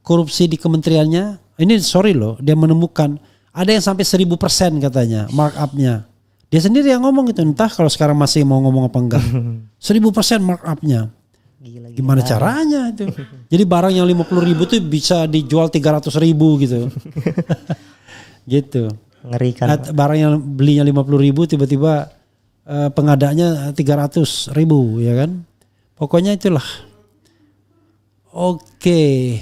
korupsi di kementeriannya dia menemukan ada yang sampai 1000% katanya markupnya. Dia sendiri yang ngomong gitu, entah kalau sekarang masih mau ngomong apa enggak. 1000% markupnya. Gimana caranya itu? Jadi barang yang 50.000 tuh bisa dijual 300.000 gitu. Gitu. Ngerikan. Barang yang belinya 50.000 tiba-tiba pengadanya 300.000 ya kan. Pokoknya itulah. Oke.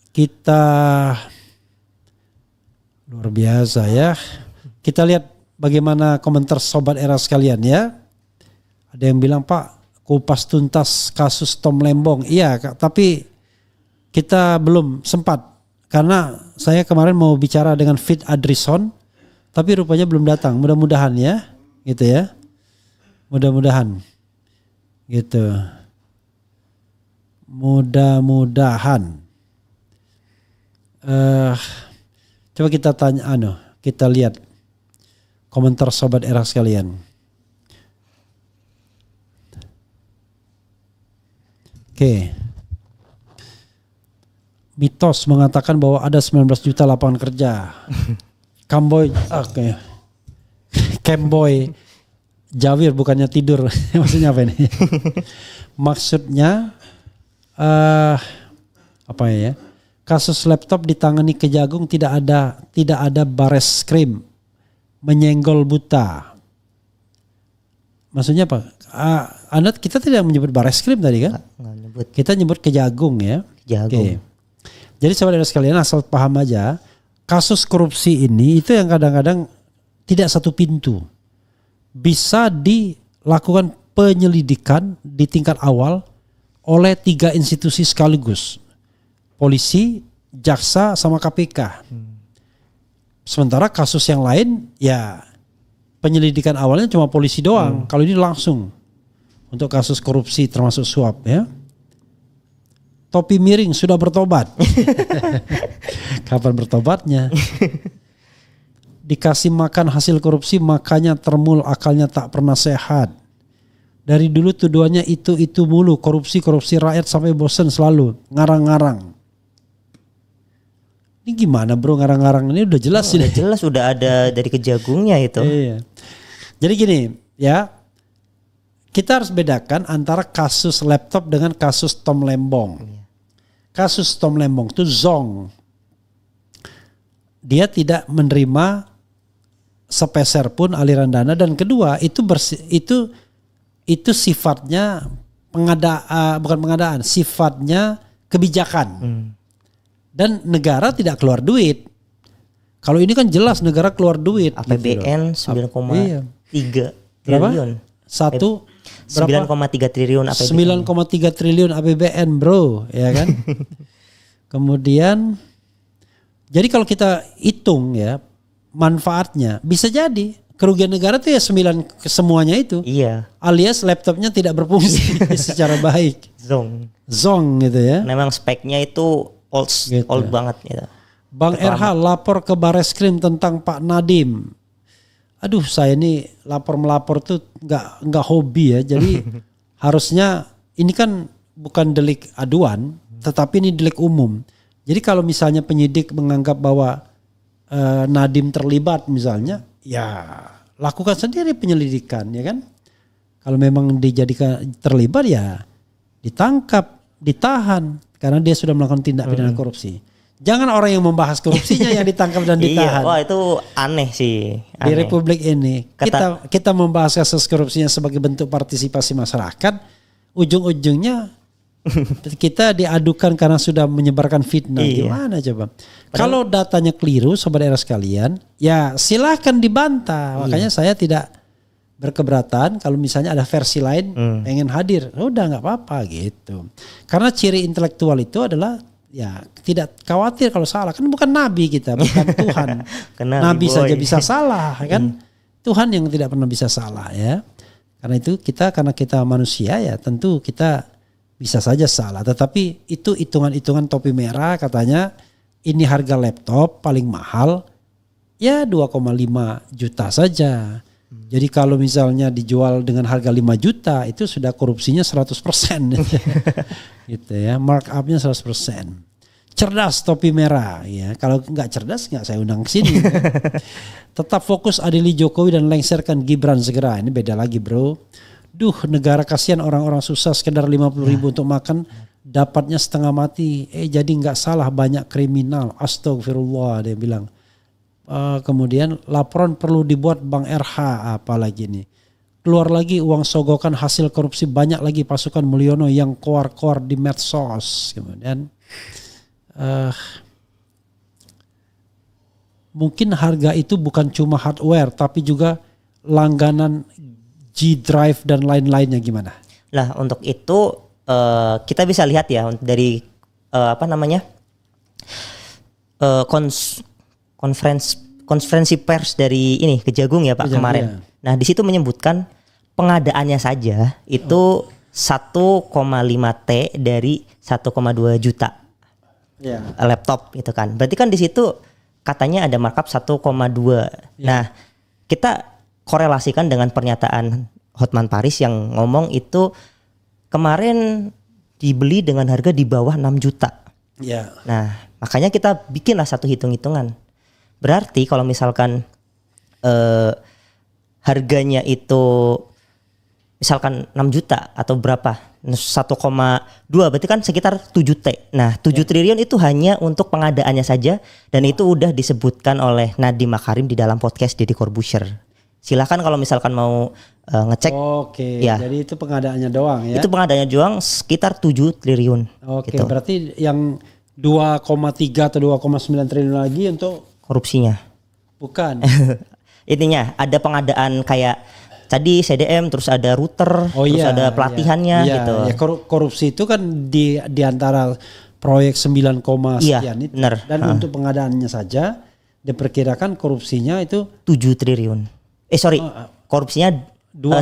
Kita luar biasa ya. Kita lihat bagaimana komentar sobat era sekalian ya. Ada yang bilang Pak kupas tuntas kasus Tom Lembong. Iya tapi kita belum sempat. Karena saya kemarin mau bicara dengan Fit Adrison, tapi rupanya belum datang. Mudah-mudahan ya, gitu ya. Mudah-mudahan, gitu. Mudah-mudahan. Coba kita tanya, kita lihat komentar sobat era sekalian. Oke. Mitos mengatakan bahwa ada 19 juta lapangan kerja. Camboy Jawir bukannya tidur. Maksudnya apa ini? Maksudnya apa ya? Kasus laptop ditangani Kejagung tidak ada Bareskrim menyenggol buta. Maksudnya apa? Kita tidak menyebut Bareskrim tadi kan? Kita nyebut Kejagung ya. Kejagung. Okay. Jadi saudara sekalian asal paham aja, kasus korupsi ini itu yang kadang-kadang tidak satu pintu. Bisa dilakukan penyelidikan di tingkat awal oleh 3 institusi sekaligus. Polisi, jaksa, sama KPK. Sementara kasus yang lain ya penyelidikan awalnya cuma polisi doang. Kalau ini langsung untuk kasus korupsi termasuk suap ya. Topi miring sudah bertobat. Kapan bertobatnya? Dikasih makan hasil korupsi makanya termul, akalnya tak pernah sehat. Dari dulu tuduhannya itu mulu, korupsi rakyat sampai bosan selalu ngarang-ngarang. Ini gimana bro, ngarang-ngarang ini udah jelas ini. Udah jelas, udah ada dari Kejagungnya itu. Iya. Jadi gini ya, kita harus bedakan antara kasus laptop dengan kasus Tom Lembong. Kasus Tom Lembong itu zong. Dia tidak menerima sepeser pun aliran dana, dan kedua itu sifatnya bukan pengadaan, sifatnya kebijakan. Dan negara tidak keluar duit. Kalau ini kan jelas negara keluar duit. APBN gitu 9,3 berapa? triliun. 9,3 triliun APBN. 9,3 triliun APBN bro, ya kan? Kemudian jadi kalau kita hitung ya manfaatnya, bisa jadi kerugian negara tuh ya 9 semuanya itu. Iya. Alias laptopnya tidak berfungsi secara baik. Zong gitu ya. Memang speknya itu old banget gitu. Bang RH lapor ke Bareskrim tentang Pak Nadiem. Aduh, saya ini melapor tuh nggak hobi ya. Jadi harusnya ini kan bukan delik aduan, tetapi ini delik umum. Jadi kalau misalnya penyidik menganggap bahwa Nadiem terlibat misalnya, ya lakukan sendiri penyelidikan, ya kan? Kalau memang dijadikan terlibat ya ditangkap, ditahan karena dia sudah melakukan tindak pidana korupsi. Jangan orang yang membahas korupsinya yang ditangkap dan ditahan. Iya, wah itu aneh sih. Di Republik ini kita membahas kasus korupsinya sebagai bentuk partisipasi masyarakat, ujung-ujungnya kita diadukan karena sudah menyebarkan fitnah. Gimana coba? Kalau datanya keliru sobat era sekalian, ya silahkan dibantah. Makanya saya tidak berkeberatan kalau misalnya ada versi lain pengen hadir. Udah nggak apa-apa gitu. Karena ciri intelektual itu adalah ya tidak khawatir kalau salah. Kan bukan nabi kita, bukan Tuhan. Nabi saja bisa salah kan. Tuhan yang tidak pernah bisa salah ya. Karena itu karena kita manusia ya tentu kita bisa saja salah, tetapi itu hitungan-hitungan topi merah katanya ini harga laptop paling mahal ya 2,5 juta saja. Jadi kalau misalnya dijual dengan harga 5 juta itu sudah korupsinya 100%. Gitu ya, markupnya 100%. Cerdas topi merah ya. Kalau nggak cerdas nggak saya undang ke sini. Tetap fokus adili Jokowi dan lengserkan Gibran segera. Ini beda lagi bro. Duh, negara kasihan orang-orang susah sekedar 50.000 untuk makan dapatnya setengah mati. Jadi nggak salah banyak kriminal. Astagfirullah dia bilang. Kemudian laporan perlu dibuat Bang RH apalagi nih. Keluar lagi uang sogokan hasil korupsi, banyak lagi pasukan Mulyono yang koar-koar di medsos. Kemudian mungkin harga itu bukan cuma hardware tapi juga langganan G-Drive dan lain-lainnya gimana? Lah untuk itu kita bisa lihat ya dari konferensi pers dari ini Kejagung ya Pak kemarin. Nah di situ menyebutkan pengadaannya saja itu 1,5 T dari 1,2 juta laptop gitu kan. Berarti kan di situ katanya ada markup 1,2. Nah kita korelasikan dengan pernyataan Hotman Paris yang ngomong itu kemarin dibeli dengan harga di bawah 6 juta. Nah makanya kita bikinlah satu hitung-hitungan. Berarti kalau misalkan harganya itu misalkan 6 juta atau berapa 1,2 berarti kan sekitar 7 T. Nah 7 triliun itu hanya untuk pengadaannya saja dan itu udah disebutkan oleh Nadiem Makarim di dalam podcast Deddy Corbuzier. Silakan kalau misalkan mau ngecek. Oke, ya. Jadi itu pengadaannya doang ya. Itu pengadaannya doang sekitar 7 triliun. Oke, gitu. Berarti yang 2,3 atau 2,9 triliun lagi untuk korupsinya. Bukan. Intinya ada pengadaan kayak tadi CDM, terus ada router, terus ada pelatihannya gitu. Ya, korupsi itu kan di antara proyek 9, sekian itu. Bener. Dan untuk pengadaannya saja diperkirakan korupsinya itu 7 triliun. Korupsinya 2,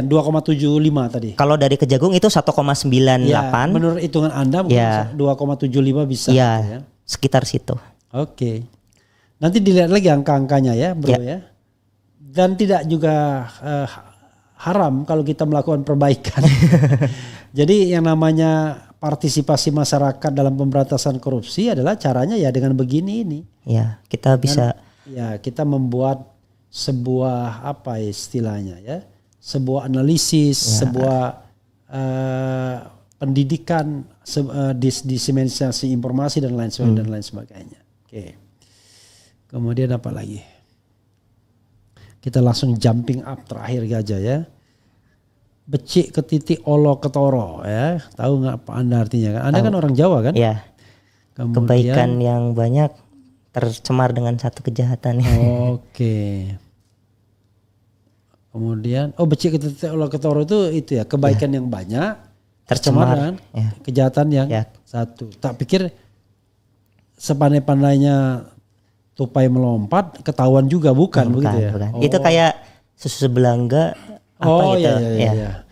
2,75 tadi. Kalau dari Kejagung itu 1,98. Ya, menurut hitungan Anda mungkin 2,75 bisa. Ya, sekitar situ. Oke. Nanti dilihat lagi angka-angkanya ya, Bro ya. Dan tidak juga haram kalau kita melakukan perbaikan. Jadi yang namanya partisipasi masyarakat dalam pemberantasan korupsi adalah caranya ya dengan begini ini. Ya, kita bisa. Kita membuat sebuah apa istilahnya ya, sebuah analisis, sebuah pendidikan, diseminasi informasi dan lain sebagainya. Oke. Kemudian apa lagi? Kita langsung jumping up terakhir aja ya. Becik ke titik olo ketoro ya. Tahu nggak apa Anda artinya kan? Anda kan orang Jawa kan? Iya. Kebaikan yang banyak tercemar dengan satu kejahatan. Oke. Kemudian becik ke titik olo ketoro itu ya kebaikan yang banyak tercemar dengan kejahatan yang satu. Tak pikir sepandai-pandainya tupai melompat ketahuan juga bukan begitu ya? Bukan. Itu kayak susu sebelangga Iya.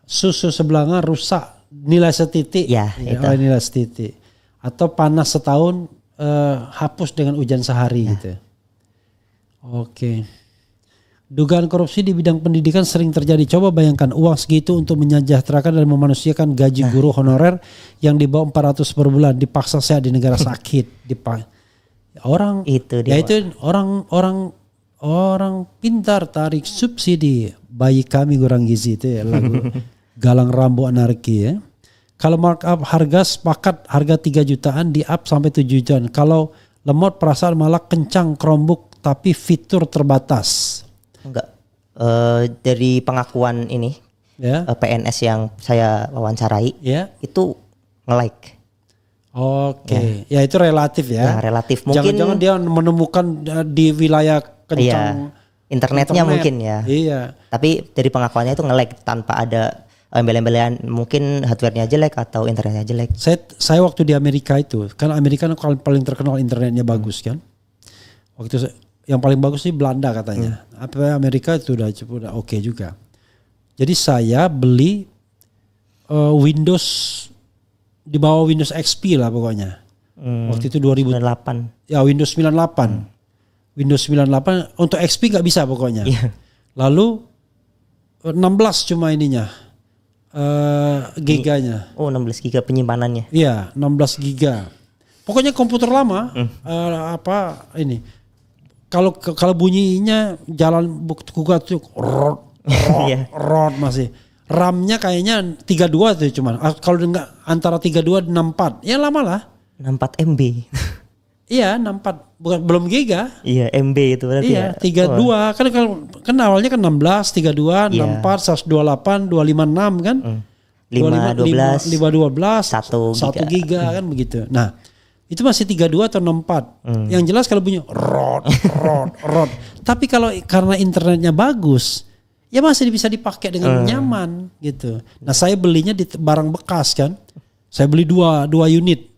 Susu sebelanga rusak nilai setitik. Nilai setitik. Atau panas setahun hapus dengan hujan sehari gitu. Oke. Dugaan korupsi di bidang pendidikan sering terjadi. Coba bayangkan uang segitu untuk menyejahterakan dan memanusiakan gaji guru honorer yang di bawah 400 per bulan, dipaksa sehat di negara sakit, orang pintar tarik subsidi bayi kami kurang gizi itu ya lagu Galang Rambo Anarki ya. Kalau markup harga sepakat harga 3 jutaan di up sampai 7 jutaan. Kalau lemot perasaan malah kencang Chromebook tapi fitur terbatas. Enggak. Dari pengakuan ini PNS yang saya wawancarai itu nge-like. Oke, ya itu relatif ya. Relatif. Mungkin jangan-jangan dia menemukan di wilayah kencang internetnya mungkin ya. Iya. Tapi dari pengakuannya itu nge-lag tanpa ada embel-embelan, mungkin hardware-nya jelek atau internetnya jelek. Saya waktu di Amerika itu, kan Amerika paling terkenal internetnya bagus kan. Waktu itu yang paling bagus sih Belanda katanya. Apa Amerika itu udah oke juga. Jadi saya beli Windows di bawah Windows XP lah pokoknya. Waktu itu 2008. Ya Windows 98. Windows 98 untuk XP nggak bisa pokoknya. Lalu 16 cuma ininya giganya. 16 giga penyimpanannya. Iya 16 giga. Pokoknya komputer lama. Kalau bunyinya jalan buka tuh rot masih. RAM-nya kayaknya 32 tuh cuman. Kalau enggak antara 32 dan 64. Ya lama lah. 64 MB. Iya 64. Belum giga. Iya MB itu berarti. Iya 32. Kan awalnya kan 16, 32, 64, 128, 256 kan. 512, 1 giga kan begitu. Nah itu masih 32 atau 64. Yang jelas kalau bunyi rot. Tapi karena internetnya bagus, ya masih bisa dipakai dengan nyaman gitu. Nah saya belinya di barang bekas kan. Saya beli dua unit.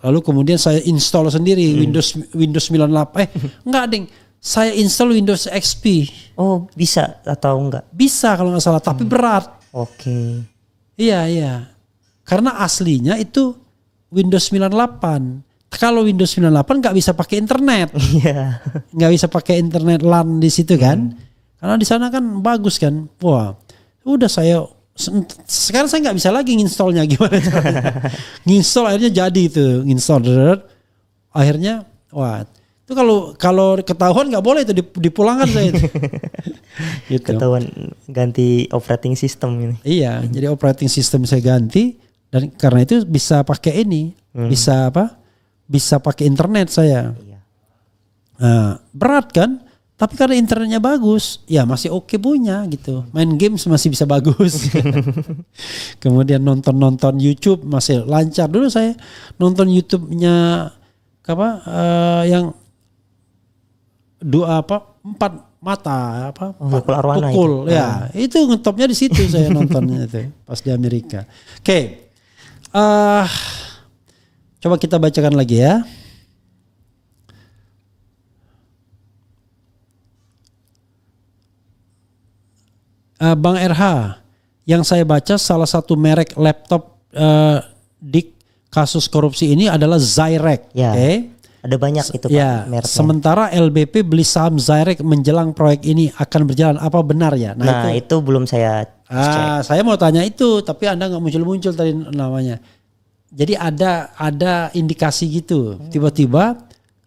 Lalu kemudian saya install sendiri Windows 98. Enggak ding. Saya install Windows XP. Oh bisa atau enggak? Bisa kalau nggak salah. Tapi berat. Oke. Iya. Karena aslinya itu Windows 98. Kalau Windows 98 nggak bisa pakai internet. Iya. Nggak bisa pakai internet LAN di situ kan. Karena di sana kan bagus kan. Wah, udah sekarang saya nggak bisa lagi nginstallnya gimana caranya. Nginstall akhirnya jadi itu, nginstall. Akhirnya, itu kalau ketahuan nggak boleh itu dipulangkan saya itu. Gitu. Ketahuan ganti operating system ini. Iya, jadi operating system saya ganti dan karena itu bisa pakai ini, bisa pakai internet saya. Iya. Nah, berat kan? Tapi karena internetnya bagus, ya masih oke punya gitu. Main games masih bisa bagus. Kemudian nonton YouTube masih lancar. Dulu saya nonton YouTube-nya yang dua 4 mata tukul itu. Ya, itu ngetopnya di situ saya nontonnya itu pas di Amerika. Oke. Coba kita bacakan lagi ya. Bang RH, yang saya baca salah satu merek laptop di kasus korupsi ini adalah Zyrek. Ya. Ada banyak itu Pak mereknya. Sementara LBP beli saham Zyrek menjelang proyek ini akan berjalan, apa benar ya? Nah itu belum saya cek. Saya mau tanya itu, tapi Anda nggak muncul-muncul tadi namanya. Jadi ada indikasi gitu. Tiba-tiba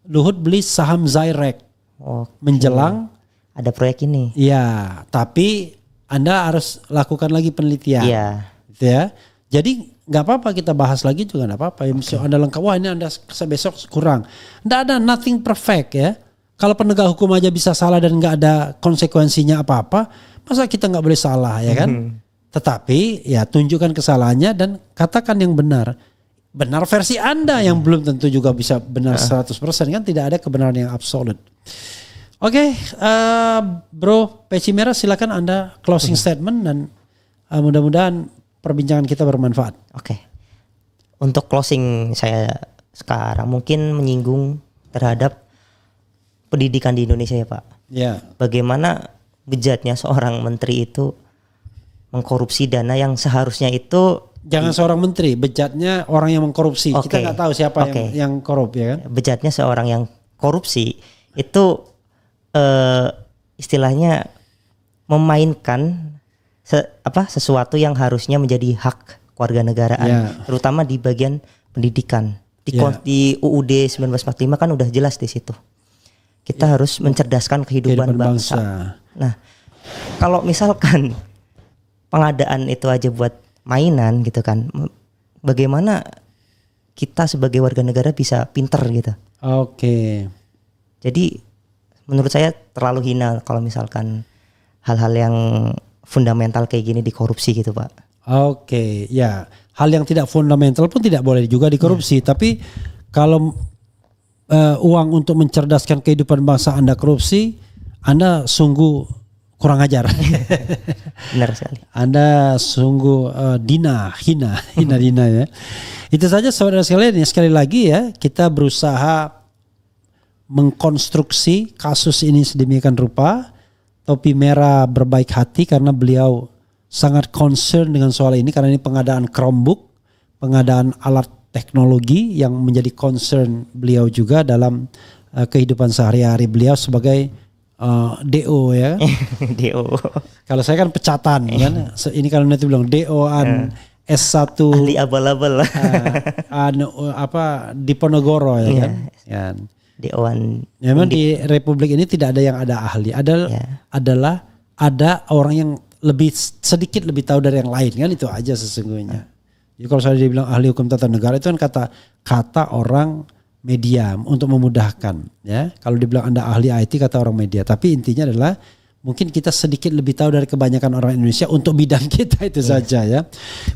Luhut beli saham Zyrek menjelang ada proyek ini. Iya, tapi Anda harus lakukan lagi penelitian. Iya. Gitu ya. Jadi nggak apa-apa kita bahas lagi juga nggak apa-apa. Misalnya Anda lengkap, wah ini Anda besok kurang. Nggak ada, nothing perfect ya. Kalau penegak hukum aja bisa salah dan nggak ada konsekuensinya apa-apa, masa kita nggak boleh salah ya kan? Tetapi ya tunjukkan kesalahannya dan katakan yang benar. Benar versi Anda yang belum tentu juga bisa benar 100% kan, tidak ada kebenaran yang absolut. Oke, Bro Peci Merah, silakan Anda closing statement dan mudah-mudahan perbincangan kita bermanfaat. Oke. Untuk closing saya sekarang mungkin menyinggung terhadap pendidikan di Indonesia ya Pak. Ya. Bagaimana bejatnya seorang menteri itu mengkorupsi dana yang seharusnya itu. Jangan seorang menteri, bejatnya orang yang mengkorupsi. Kita nggak tahu siapa yang korup ya kan. Bejatnya seorang yang korupsi itu istilahnya memainkan sesuatu yang harusnya menjadi hak kewarganegaraan, terutama di bagian pendidikan. Di UUD 1945 kan udah jelas di situ. Kita harus mencerdaskan kehidupan bangsa. Nah, kalau misalkan pengadaan itu aja buat mainan gitu kan, bagaimana kita sebagai warga negara bisa pinter gitu? Oke. Jadi menurut saya terlalu hina kalau misalkan hal-hal yang fundamental kayak gini dikorupsi gitu Pak. Oke, ya. Hal yang tidak fundamental pun tidak boleh juga dikorupsi. Tapi kalau uang untuk mencerdaskan kehidupan bangsa Anda korupsi, Anda sungguh kurang ajar. Benar sekali. Anda sungguh hina ya. Itu saja saudara sekalian ya, sekali lagi ya, kita berusaha mengkonstruksi kasus ini sedemikian rupa. Topi Merah berbaik hati karena beliau sangat concern dengan soal ini, karena ini pengadaan Chromebook, pengadaan alat teknologi yang menjadi concern beliau juga dalam kehidupan sehari-hari beliau sebagai DO ya. DO. Kalau saya kan pecatan kan. Ini kalau nanti bilang DO-an S1 ahli abal-abal. di Ponorogo ya kan. Ya. DO-an. Memang di Republik ini tidak ada yang ada ahli. Adalah ada orang yang sedikit lebih tahu dari yang lain kan, itu aja sesungguhnya. Jadi kalau saya dibilang ahli hukum tata negara itu kan kata orang media untuk memudahkan ya. Kalau dibilang Anda ahli IT kata orang media, tapi intinya adalah mungkin kita sedikit lebih tahu dari kebanyakan orang Indonesia untuk bidang kita itu saja ya.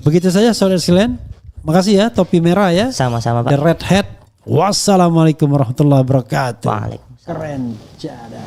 Begitu saja saudara sekalian. Makasih ya Topi Merah ya. Sama-sama Pak. The Red Hat. Wassalamualaikum warahmatullahi wabarakatuh. Waalaikumsalam. Keren. Jada.